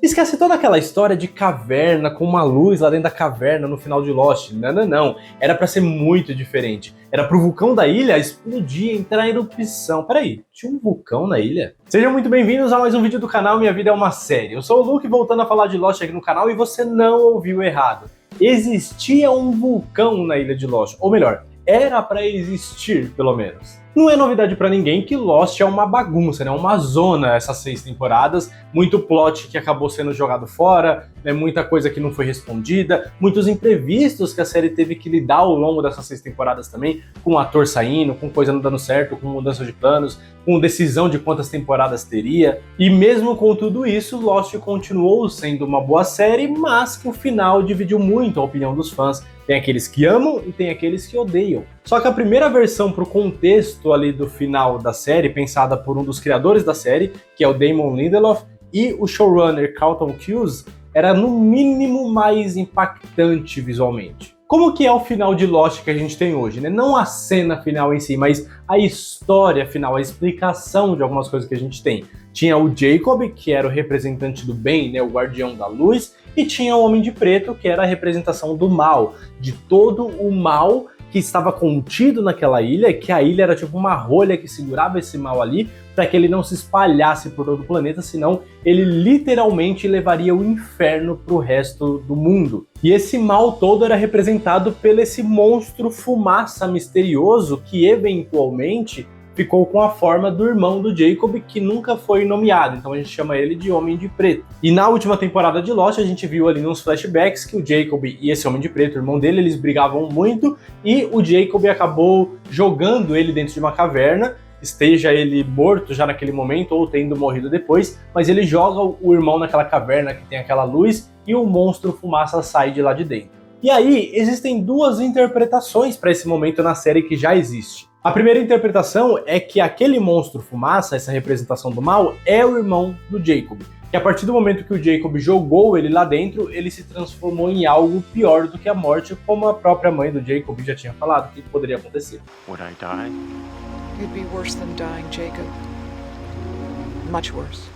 Esquece toda aquela história de caverna com uma luz lá dentro da caverna no final de Lost. Não, não, não. Era pra ser muito diferente. Era pro vulcão da ilha explodir, entrar em erupção. Peraí, tinha um vulcão na ilha? Sejam muito bem-vindos a mais um vídeo do canal Minha Vida é uma Série. Eu sou o Luke, voltando a falar de Lost aqui no canal, e você não ouviu errado. Existia um vulcão na ilha de Lost. Ou melhor, era pra existir, pelo menos. Não é novidade pra ninguém que Lost é uma bagunça, né? Uma zona essas 6 temporadas, muito plot que acabou sendo jogado fora, né? Muita coisa que não foi respondida, muitos imprevistos que a série teve que lidar ao longo dessas 6 temporadas também, com o ator saindo, com coisa não dando certo, com mudança de planos, com decisão de quantas temporadas teria. E mesmo com tudo isso, Lost continuou sendo uma boa série, mas que o final dividiu muito a opinião dos fãs. Tem aqueles que amam e tem aqueles que odeiam. Só que a primeira versão pro contexto ali do final da série, pensada por um dos criadores da série, que é o Damon Lindelof, e o showrunner Carlton Cuse, era no mínimo mais impactante visualmente. Como que é o final de Lost que a gente tem hoje, né? Não a cena final em si, mas a história final, a explicação de algumas coisas que a gente tem. Tinha o Jacob, que era o representante do bem, né, o guardião da luz, e tinha o Homem de Preto, que era a representação do mal, de todo o mal que estava contido naquela ilha, que a ilha era tipo uma rolha que segurava esse mal ali, para que ele não se espalhasse por todo o planeta, senão ele literalmente levaria o inferno para o resto do mundo. E esse mal todo era representado pelo esse monstro fumaça misterioso que eventualmente ficou com a forma do irmão do Jacob, que nunca foi nomeado, então a gente chama ele de Homem de Preto. E na última temporada de Lost, a gente viu ali nos flashbacks que o Jacob e esse Homem de Preto, o irmão dele, eles brigavam muito, e o Jacob acabou jogando ele dentro de uma caverna, esteja ele morto já naquele momento ou tendo morrido depois, mas ele joga o irmão naquela caverna que tem aquela luz e o monstro fumaça sai de lá de dentro. E aí, existem duas interpretações para esse momento na série que já existe. A primeira interpretação é que aquele monstro fumaça, essa representação do mal, é o irmão do Jacob. Que a partir do momento que o Jacob jogou ele lá dentro, ele se transformou em algo pior do que a morte, como a própria mãe do Jacob já tinha falado que poderia acontecer. Would I die? You'd be worse than dying, Jacob. Much worse.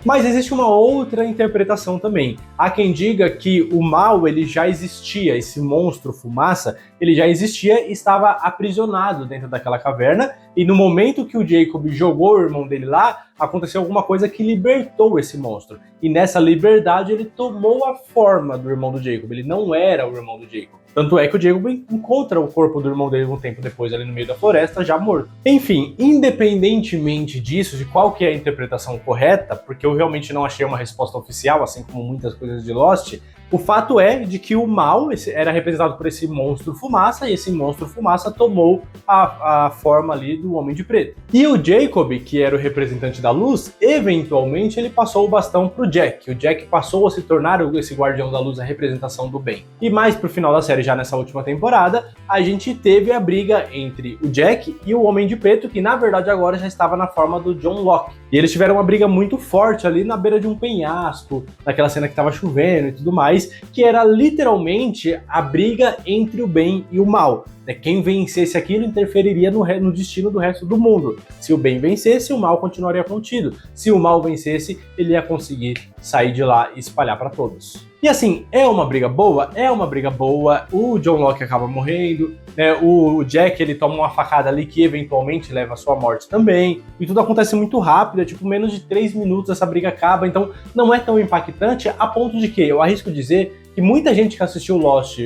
Mas existe uma outra interpretação também. Há quem diga que o mal ele já existia, esse monstro fumaça, ele já existia e estava aprisionado dentro daquela caverna, e no momento que o Jacob jogou o irmão dele lá, aconteceu alguma coisa que libertou esse monstro. E nessa liberdade ele tomou a forma do irmão do Jacob, ele não era o irmão do Jacob. Tanto é que o Jacob encontra o corpo do irmão dele um tempo depois ali no meio da floresta, já morto. Enfim, independentemente disso, de qual que é a interpretação correta, porque eu realmente não achei uma resposta oficial, assim como muitas coisas de Lost, o fato é de que o mal era representado por esse monstro fumaça, e esse monstro fumaça tomou a forma ali do Homem de Preto. E o Jacob, que era o representante da luz, eventualmente ele passou o bastão pro Jack. O Jack passou a se tornar esse guardião da luz, a representação do bem. E mais pro final da série, já nessa última temporada, a gente teve a briga entre o Jack e o Homem de Preto, que na verdade agora já estava na forma do John Locke. E eles tiveram uma briga muito forte ali na beira de um penhasco, naquela cena que estava chovendo e tudo mais, que era literalmente a briga entre o bem e o mal. Quem vencesse aquilo interferiria no destino do resto do mundo. Se o bem vencesse, o mal continuaria contido. Se o mal vencesse, ele ia conseguir sair de lá e espalhar para todos. E assim, é uma briga boa? É uma briga boa. O John Locke acaba morrendo, né? O Jack ele toma uma facada ali que eventualmente leva à sua morte também. E tudo acontece muito rápido, é tipo menos de 3 minutos essa briga acaba. Então não é tão impactante a ponto de que eu arrisco dizer que muita gente que assistiu Lost,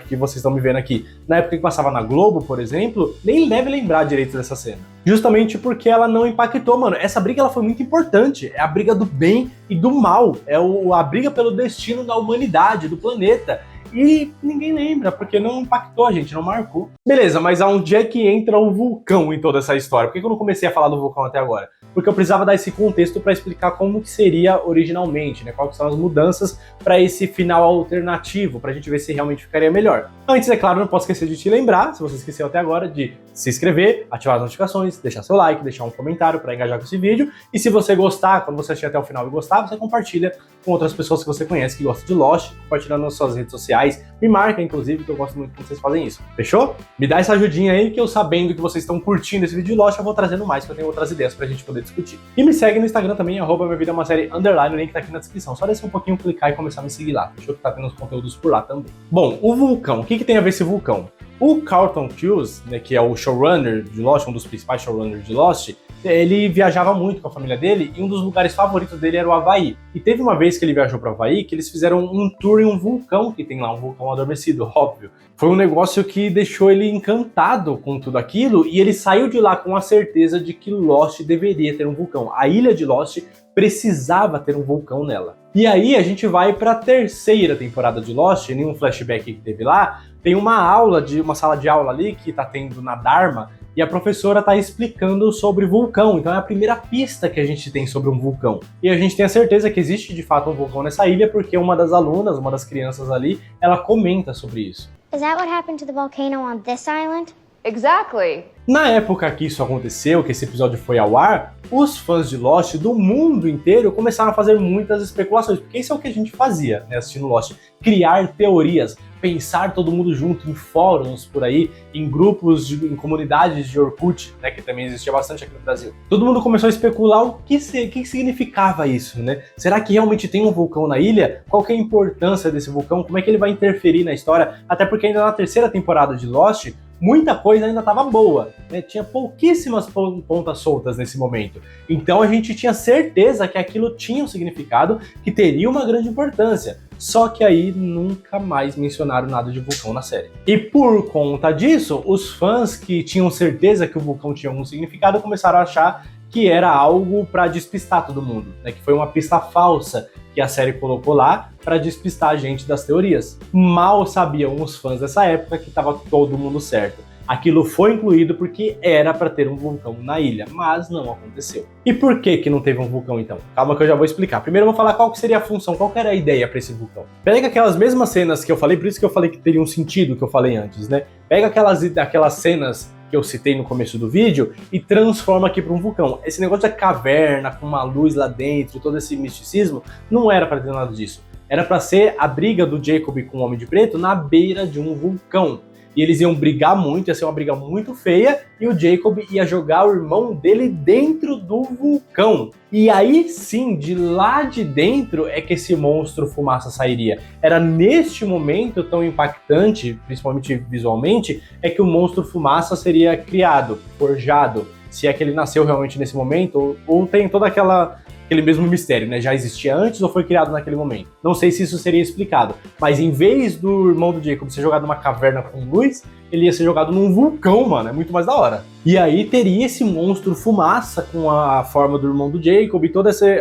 que vocês estão me vendo aqui, na época que passava na Globo, por exemplo, nem deve lembrar direito dessa cena. Justamente porque ela não impactou, mano. Essa briga ela foi muito importante. É a briga do bem e do mal. É a briga pelo destino da humanidade, do planeta. E ninguém lembra, porque não impactou a gente, não marcou. Beleza, mas aonde é que entra o vulcão em toda essa história? Por que eu não comecei a falar do vulcão até agora? Porque eu precisava dar esse contexto para explicar como que seria originalmente, né? Quais são as mudanças para esse final alternativo, pra gente ver se realmente ficaria melhor. Antes, é claro, não posso esquecer de te lembrar, se você esqueceu até agora, de se inscrever, ativar as notificações, deixar seu like, deixar um comentário para engajar com esse vídeo. E se você gostar, quando você assistir até o final e gostar, você compartilha com outras pessoas que você conhece que gostam de Lost, compartilhando nas suas redes sociais, sociais. Me marca, inclusive, que eu gosto muito quando vocês fazem isso. Fechou? Me dá essa ajudinha aí, que eu sabendo que vocês estão curtindo esse vídeo de Lost, eu vou trazendo mais, que eu tenho outras ideias pra gente poder discutir. E me segue no Instagram também, @minhavidaemasérie_, o link tá aqui na descrição. Só descer um pouquinho, clicar e começar a me seguir lá. Fechou? Que tá tendo os conteúdos por lá também. Bom, o vulcão. O que tem a ver esse vulcão? O Carlton Cuse, né, que é o showrunner de Lost, um dos principais showrunners de Lost, ele viajava muito com a família dele e um dos lugares favoritos dele era o Havaí. E teve uma vez que ele viajou para o Havaí que eles fizeram um tour em um vulcão que tem lá, um vulcão adormecido, óbvio. Foi um negócio que deixou ele encantado com tudo aquilo e ele saiu de lá com a certeza de que Lost deveria ter um vulcão. A ilha de Lost precisava ter um vulcão nela. E aí a gente vai para a terceira temporada de Lost, em um flashback que teve lá, tem uma sala de aula ali que tá tendo na Dharma, e a professora tá explicando sobre vulcão. Então é a primeira pista que a gente tem sobre um vulcão. E a gente tem a certeza que existe de fato um vulcão nessa ilha, porque uma das alunas, uma das crianças ali, ela comenta sobre isso. Is that what happened to the volcano on this island? Exactly. Na época que isso aconteceu, que esse episódio foi ao ar, os fãs de Lost do mundo inteiro começaram a fazer muitas especulações, porque isso é o que a gente fazia, né, assistindo Lost, criar teorias, pensar todo mundo junto em fóruns por aí, em grupos, em comunidades de Orkut, né, que também existia bastante aqui no Brasil. Todo mundo começou a especular o que significava isso, né? Será que realmente tem um vulcão na ilha? Qual que é a importância desse vulcão? Como é que ele vai interferir na história? Até porque ainda na terceira temporada de Lost, muita coisa ainda estava boa, né? Tinha pouquíssimas pontas soltas nesse momento. Então a gente tinha certeza que aquilo tinha um significado, que teria uma grande importância. Só que aí nunca mais mencionaram nada de vulcão na série. E por conta disso, os fãs que tinham certeza que o vulcão tinha algum significado começaram a achar que era algo para despistar todo mundo, né? Que foi uma pista falsa que a série colocou lá para despistar a gente das teorias. Mal sabiam os fãs dessa época que estava todo mundo certo. Aquilo foi incluído porque era para ter um vulcão na ilha, mas não aconteceu. E por que não teve um vulcão então? Calma que eu já vou explicar. Primeiro eu vou falar qual que seria a função, qual que era a ideia para esse vulcão. Pega aquelas mesmas cenas que eu falei, por isso que eu falei que teria um sentido que eu falei antes, né? Pega aquelas cenas que eu citei no começo do vídeo e transforma aqui para um vulcão. Esse negócio da caverna com uma luz lá dentro, todo esse misticismo, não era para ter nada disso. Era para ser a briga do Jacob com o Homem de Preto na beira de um vulcão. E eles iam brigar muito, ia ser uma briga muito feia, e o Jacob ia jogar o irmão dele dentro do vulcão. E aí sim, de lá de dentro é que esse monstro fumaça sairia. Era neste momento tão impactante, principalmente visualmente, é que o monstro fumaça seria criado, forjado. Se é que ele nasceu realmente nesse momento, ou tem toda aquele mesmo mistério, né? Já existia antes ou foi criado naquele momento? Não sei se isso seria explicado, mas em vez do irmão do Jacob ser jogado numa caverna com luz, ele ia ser jogado num vulcão, mano, é muito mais da hora. E aí teria esse monstro fumaça com a forma do irmão do Jacob e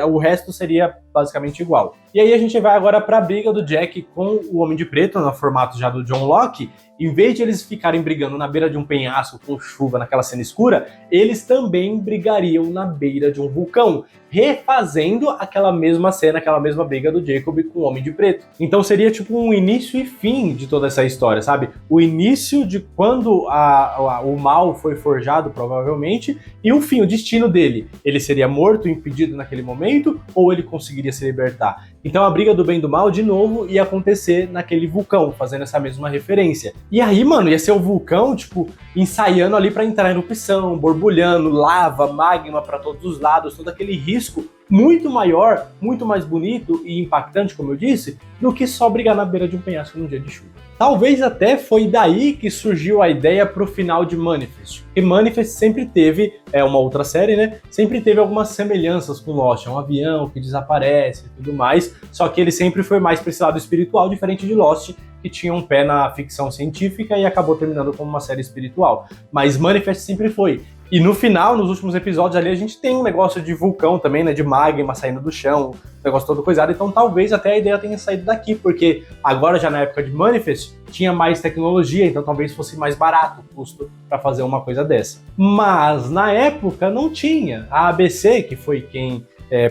o resto seria basicamente igual. E aí a gente vai agora pra briga do Jack com o Homem de Preto, no formato já do John Locke. Em vez de eles ficarem brigando na beira de um penhasco com chuva naquela cena escura, eles também brigariam na beira de um vulcão, refazendo aquela mesma cena, aquela mesma briga do Jacob com o Homem de Preto. Então seria tipo um início e fim de toda essa história, sabe? O início de quando o mal foi forjado, provavelmente, e o fim, o destino dele. Ele seria morto, impedido naquele momento, ou ele conseguiria se libertar? Então a briga do bem e do mal, de novo, ia acontecer naquele vulcão, fazendo essa mesma referência. E aí, mano, ia ser o vulcão, tipo, ensaiando ali pra entrar em erupção, borbulhando, lava, magma pra todos os lados, todo aquele risco muito maior, muito mais bonito e impactante, como eu disse, do que só brigar na beira de um penhasco num dia de chuva. Talvez até foi daí que surgiu a ideia pro final de Manifest. Porque Manifest sempre teve, uma outra série, né? Sempre teve algumas semelhanças com Lost. É um avião que desaparece e tudo mais. Só que ele sempre foi mais pra esse lado espiritual, diferente de Lost, que tinha um pé na ficção científica e acabou terminando como uma série espiritual. Mas Manifest sempre foi. E no final, nos últimos episódios ali, a gente tem um negócio de vulcão também, né? De magma saindo do chão, um negócio todo coisado. Então talvez até a ideia tenha saído daqui, porque agora já na época de Manifest tinha mais tecnologia, então talvez fosse mais barato o custo para fazer uma coisa dessa. Mas na época não tinha. A ABC, que foi quem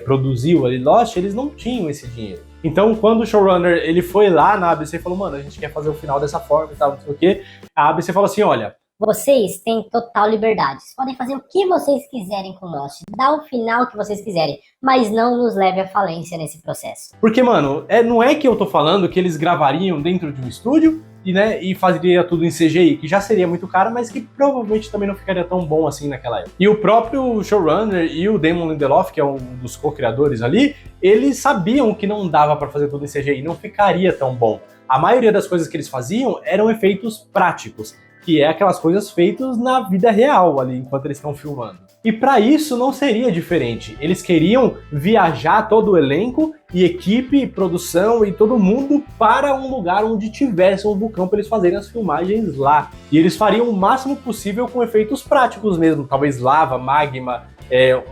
produziu ali Lost, eles não tinham esse dinheiro. Então, quando o showrunner ele foi lá na ABC e falou, mano, a gente quer fazer o final dessa forma e tal, não sei o quê, a ABC falou assim, olha, Vocês têm total liberdade. Vocês podem fazer o que vocês quiserem com Lost, dar o final que vocês quiserem, mas não nos leve à falência nesse processo. Porque, mano, não é que eu tô falando que eles gravariam dentro de um estúdio e faria tudo em CGI, que já seria muito caro, mas que provavelmente também não ficaria tão bom assim naquela época. E o próprio showrunner e o Damon Lindelof, que é um dos co-criadores ali, eles sabiam que não dava pra fazer tudo em CGI, não ficaria tão bom. A maioria das coisas que eles faziam eram efeitos práticos, que é aquelas coisas feitas na vida real ali, enquanto eles estão filmando. E para isso não seria diferente. Eles queriam viajar todo o elenco e equipe, produção e todo mundo para um lugar onde tivesse um vulcão para eles fazerem as filmagens lá. E eles fariam o máximo possível com efeitos práticos mesmo, talvez lava, magma,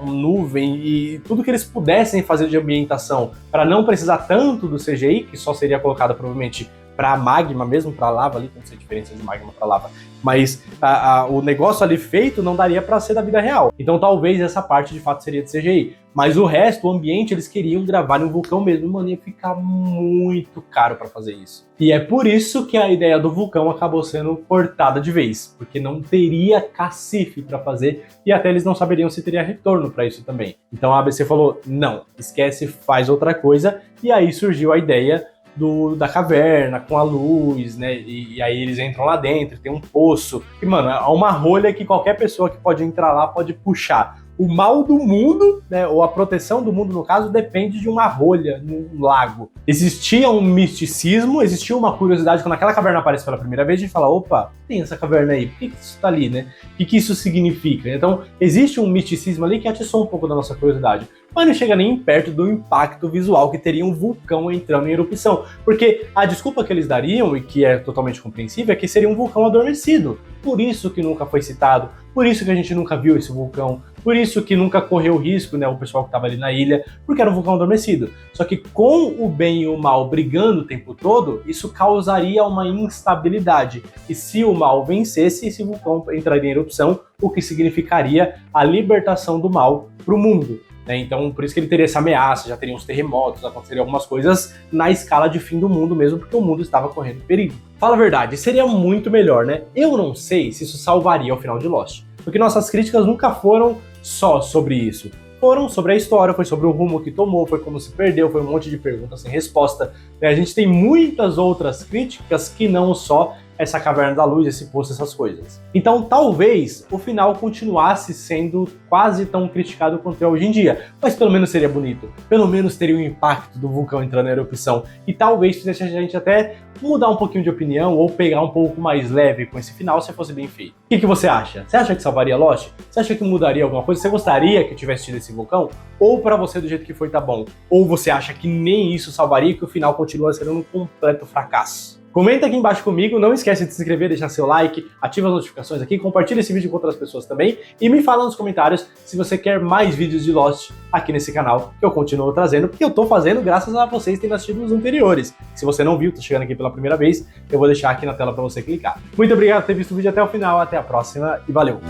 nuvem e tudo que eles pudessem fazer de ambientação para não precisar tanto do CGI, que só seria colocado provavelmente para magma mesmo, para lava ali, não sei a diferença de magma para lava, mas o negócio ali feito não daria para ser da vida real. Então talvez essa parte de fato seria de CGI, mas o resto, o ambiente, eles queriam gravar em um vulcão mesmo, mano, ia ficar muito caro para fazer isso. E é por isso que a ideia do vulcão acabou sendo cortada de vez, porque não teria cacife para fazer e até eles não saberiam se teria retorno para isso também. Então a ABC falou, não, esquece, faz outra coisa, e aí surgiu a ideia da caverna, com a luz, né, e aí eles entram lá dentro, tem um poço, e mano, é uma rolha que qualquer pessoa que pode entrar lá pode puxar. O mal do mundo, né, ou a proteção do mundo, no caso, depende de uma rolha num lago. Existia um misticismo, existia uma curiosidade, quando aquela caverna aparece pela primeira vez, a gente fala, opa, tem essa caverna aí, por que isso tá ali, né? O que isso significa? Então, existe um misticismo ali que atiçou um pouco da nossa curiosidade, mas não chega nem perto do impacto visual que teria um vulcão entrando em erupção, porque a desculpa que eles dariam, e que é totalmente compreensível, é que seria um vulcão adormecido. Por isso que nunca foi citado, por isso que a gente nunca viu esse vulcão, por isso que nunca correu risco, né, o pessoal que estava ali na ilha, porque era um vulcão adormecido. Só que com o bem e o mal brigando o tempo todo, isso causaria uma instabilidade. E se o mal vencesse, esse vulcão entraria em erupção, o que significaria a libertação do mal para o mundo. Então, por isso que ele teria essa ameaça, já teria uns terremotos, aconteceriam algumas coisas na escala de fim do mundo mesmo, porque o mundo estava correndo perigo. Fala a verdade, seria muito melhor, né? Eu não sei se isso salvaria o final de Lost, porque nossas críticas nunca foram só sobre isso. Foram sobre a história, foi sobre o rumo que tomou, foi como se perdeu, foi um monte de perguntas sem resposta. A gente tem muitas outras críticas que não só essa caverna da luz, esse poço, essas coisas. Então talvez o final continuasse sendo quase tão criticado quanto é hoje em dia, mas pelo menos seria bonito, pelo menos teria o impacto do vulcão entrando em erupção, e talvez fizesse a gente até mudar um pouquinho de opinião, ou pegar um pouco mais leve com esse final, se fosse bem feito. O que você acha? Você acha que salvaria Lost? Você acha que mudaria alguma coisa? Você gostaria que tivesse tido esse vulcão? Ou pra você do jeito que foi tá bom? Ou você acha que nem isso salvaria e que o final continua sendo um completo fracasso? Comenta aqui embaixo comigo, não esquece de se inscrever, deixar seu like, ativa as notificações aqui, compartilha esse vídeo com outras pessoas também e me fala nos comentários se você quer mais vídeos de Lost aqui nesse canal, que eu continuo trazendo, porque eu tô fazendo graças a vocês terem assistido os anteriores. Se você não viu, tá chegando aqui pela primeira vez, eu vou deixar aqui na tela para você clicar. Muito obrigado por ter visto o vídeo até o final, até a próxima e valeu!